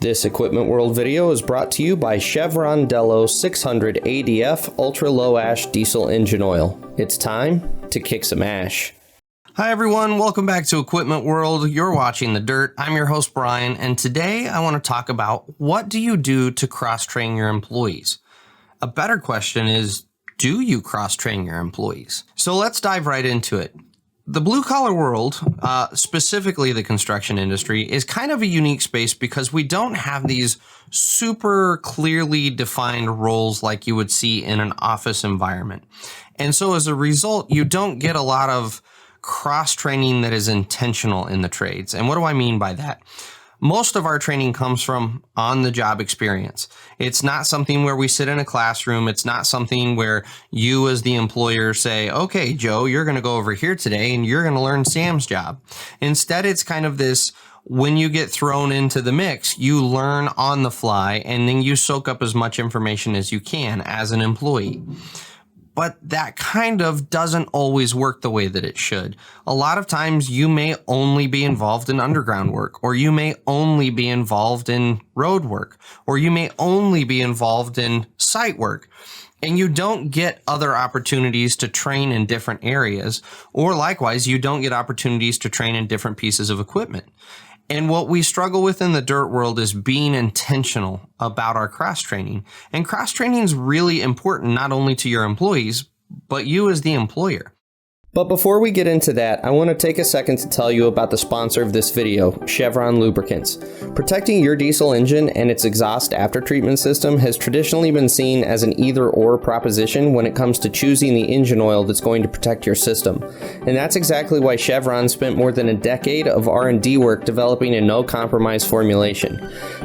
This Equipment World video is brought to you by Chevron Delo 600 ADF Ultra Low Ash Diesel Engine Oil. It's time to kick some ash. Hi everyone, welcome back to Equipment World. You're watching The Dirt. I'm your host Brian, and today I want to talk about what do you do to cross-train your employees? A better question is, do you cross-train your employees? So let's dive right into it. The blue-collar world, specifically the construction industry, is kind of a unique space because we don't have these super clearly defined roles like you would see in an office environment. And so as a result, you don't get a lot of cross-training that is intentional in the trades. And what do I mean by that? Most of our training comes from on-the-job experience. It's not something where we sit in a classroom. It's not something where you as the employer say, okay, Joe, you're going to go over here today and you're going to learn Sam's job. Instead, it's kind of this, when you get thrown into the mix, you learn on the fly and then you soak up as much information as you can as an employee. But that kind of doesn't always work the way that it should. A lot of times you may only be involved in underground work, or you may only be involved in road work, or you may only be involved in site work. And you don't get other opportunities to train in different areas, or likewise, you don't get opportunities to train in different pieces of equipment. And what we struggle with in the dirt world is being intentional about our cross-training. And cross-training is really important not only to your employees, but you as the employer. But before we get into that, I want to take a second to tell you about the sponsor of this video, Chevron Lubricants. Protecting your diesel engine and its exhaust aftertreatment system has traditionally been seen as an either-or proposition when it comes to choosing the engine oil that's going to protect your system. And that's exactly why Chevron spent more than a decade of R&D work developing a no-compromise formulation.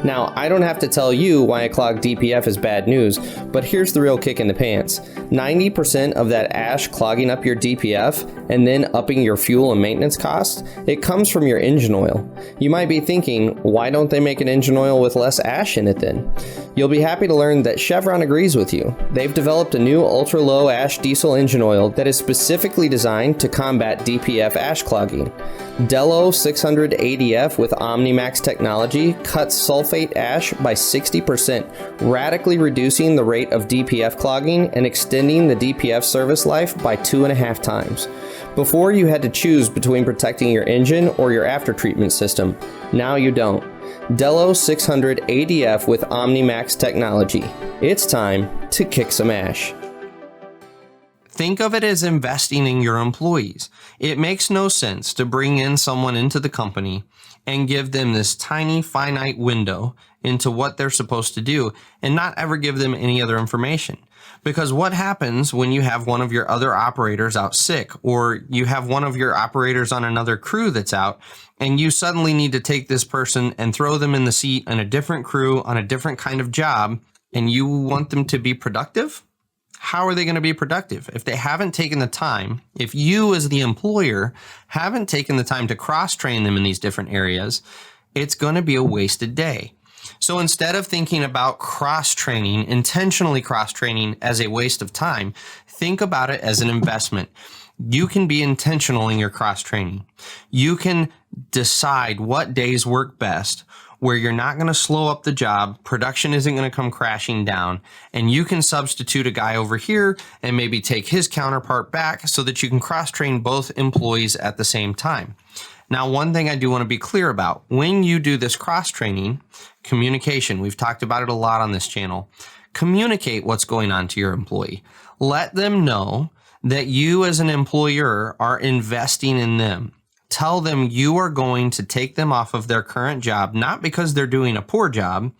Now, I don't have to tell you why a clogged DPF is bad news, but here's the real kick in the pants. 90% of that ash clogging up your DPF and then upping your fuel and maintenance costs, it comes from your engine oil. You might be thinking, why don't they make an engine oil with less ash in it then? You'll be happy to learn that Chevron agrees with you. They've developed a new ultra-low ash diesel engine oil that is specifically designed to combat DPF ash clogging. Delo 600 ADF with OmniMax technology cuts sulfate ash by 60%, radically reducing the rate of DPF clogging and extending the DPF service life by 2.5 times. Before you had to choose between protecting your engine or your aftertreatment system. Now you don't. Delo 600 ADF with OmniMax technology. It's time to kick some ash. Think of it as investing in your employees. It makes no sense to bring in someone into the company and give them this tiny finite window into what they're supposed to do and not ever give them any other information. Because what happens when you have one of your other operators out sick, or you have one of your operators on another crew that's out, and you suddenly need to take this person and throw them in the seat in a different crew on a different kind of job, and you want them to be productive? How are they going to be productive? If they haven't taken the time, if you as the employer haven't taken the time to cross-train them in these different areas, it's going to be a wasted day. So instead of thinking about cross-training, intentionally cross-training as a waste of time, think about it as an investment. You can be intentional in your cross-training. You can decide what days work best, where you're not going to slow up the job, production isn't going to come crashing down, and you can substitute a guy over here and maybe take his counterpart back so that you can cross-train both employees at the same time. Now, one thing I do want to be clear about, when you do this cross-training, communication, we've talked about it a lot on this channel, communicate what's going on to your employee. Let them know that you as an employer are investing in them. Tell them you are going to take them off of their current job, not because they're doing a poor job,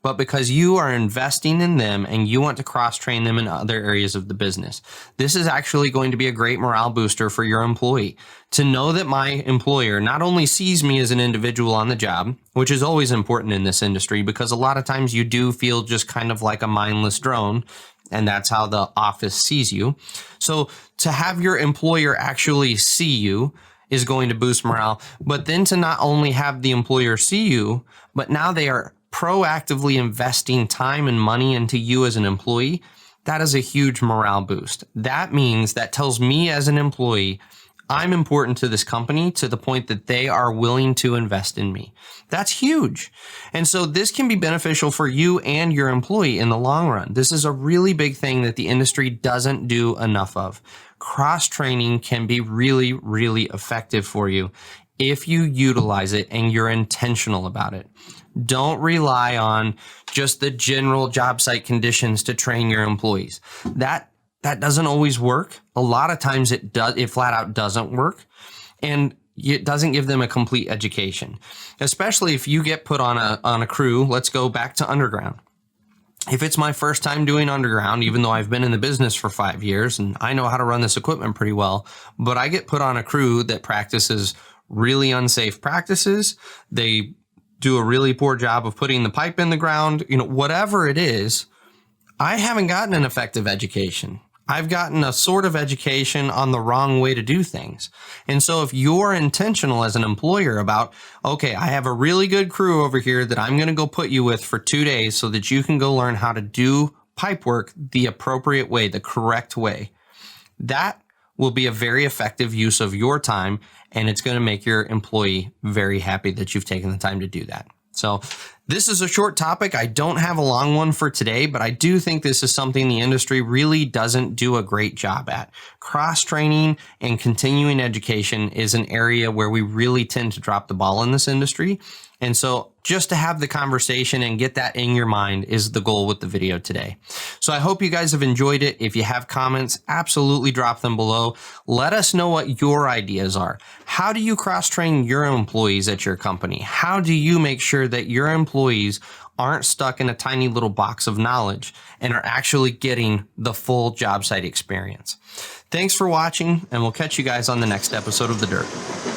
but because you are investing in them and you want to cross-train them in other areas of the business. This is actually going to be a great morale booster for your employee. To know that my employer not only sees me as an individual on the job, which is always important in this industry because a lot of times you do feel just kind of like a mindless drone, and that's how the office sees you. So to have your employer actually see you is going to boost morale, but then to not only have the employer see you, but now they are proactively investing time and money into you as an employee, that is a huge morale boost. That means, that tells me as an employee, I'm important to this company to the point that they are willing to invest in me. That's huge. And so this can be beneficial for you and your employee in the long run. This is a really big thing that the industry doesn't do enough of. Cross-training can be really, really effective for you if you utilize it and you're intentional about it. Don't rely on just the general job site conditions to train your employees. That doesn't always work. A lot of times it flat out doesn't work, and it doesn't give them a complete education, especially if you get put on a crew. Let's go back to underground. If it's my first time doing underground, even though I've been in the business for 5 years and I know how to run this equipment pretty well, but I get put on a crew that practices really unsafe practices. They do a really poor job of putting the pipe in the ground, whatever it is. I haven't gotten an effective education. I've gotten a sort of education on the wrong way to do things. And so if you're intentional as an employer about, okay, I have a really good crew over here that I'm going to go put you with for 2 days so that you can go learn how to do pipe work the appropriate way, the correct way, that will be a very effective use of your time, and it's going to make your employee very happy that you've taken the time to do that. So this is a short topic. I don't have a long one for today, but I do think this is something the industry really doesn't do a great job at. Cross-training and continuing education is an area where we really tend to drop the ball in this industry. And so just to have the conversation and get that in your mind is the goal with the video today. So I hope you guys have enjoyed it. If you have comments, absolutely drop them below. Let us know what your ideas are. How do you cross-train your employees at your company? How do you make sure that your employees aren't stuck in a tiny little box of knowledge and are actually getting the full job site experience? Thanks for watching, and we'll catch you guys on the next episode of The Dirt.